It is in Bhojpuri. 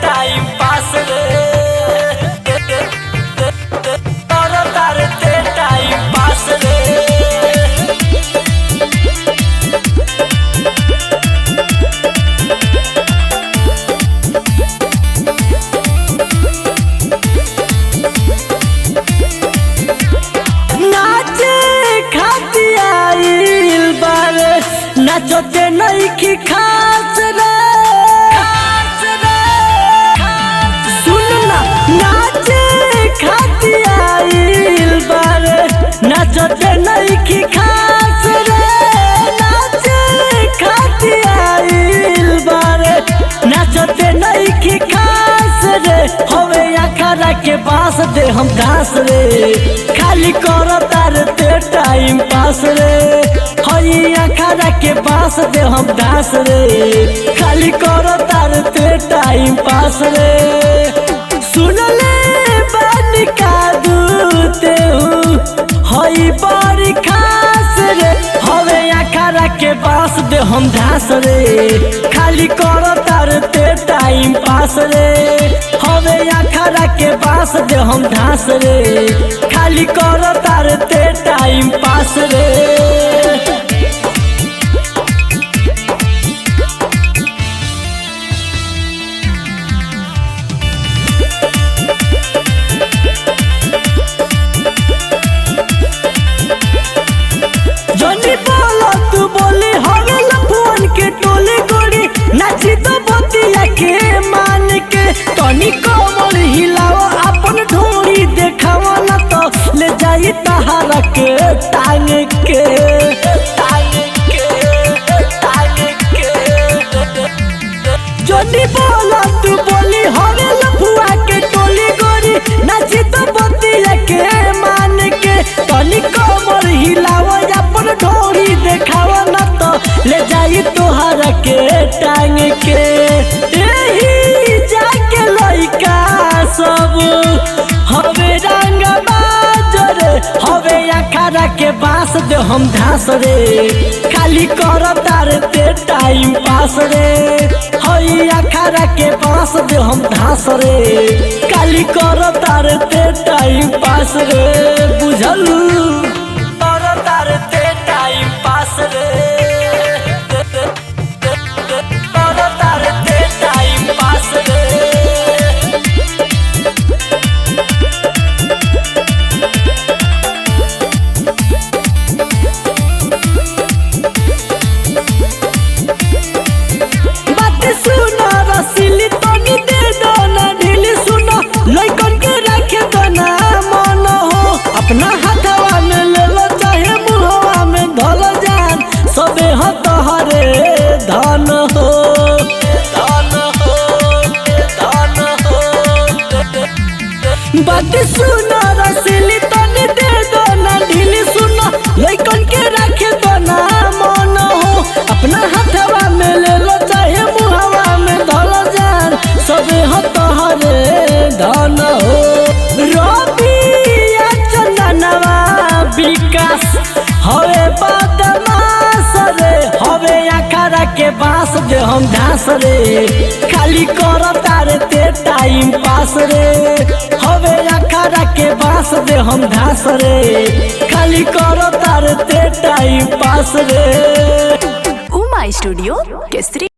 टाइम पास रे टाइम पास रे नाचते नहीं की खास रे सुन ना नाचे खाती आइल बारे नाचते नहीं की खास रे नाचे खाती आइल बारे नाचते नहीं की खास रे हवे अखाड़ा के बास दे हम घास रे खाली करो तार ते टाइम पास रे हई अखाड़ा के बास दे हम घास रे खाली करो तार ते टाइम पास रे सुन ले बानी का दूते हई बड़ी खास रे हवे अखाड़ा के बास दे हम घास रे खाली करो तार ते टाइम पास रे हवे अखाड़ा के बास दे हम घास रे खाली करो तार ते टाइम पास रे कमर हिलावा अपन ढोरी देखावा ना तो ले जाई तहारा के टांग के जोनी बोला तू बोली हवे लफुआ के टोली गोरी नाची तो बतिया के मान के तनी कमर हिलावा अपन ढोरी देखावा ना तो ले जाई तोहारा के टांग के सब हवे रंग बाजरे हवे अखाड़ा के बास दे हम घास रे खाली कर तार ते टाइम पास रे हई अखाड़ा के बास दे हम घास रे खाली कर तार ते टाइम पास रे बुझल कर तार ते टाइम पास रे कर तार ते टाइम पास रे अपना हाथवा में ले लो चाहे मुहवा में धल जान सबे हरे धन हो धन हो धन हो बात सुना रसीली तनी दे दो ना ढीली सुना लइकन के रखे दो ना मन हो अपना हाथवा में ले लो चाहे मुहवा में धल जान सबे हरे धन हो विकास हवे बदमाश रे हवे अखाड़ा के बास दे हम घास रे खाली कर तार ते टाइम पास रे हवे अखाड़ा के बास दे हम घास रे खाली कर तार ते टाइम पास रे उमा स्टूडियो केसरी।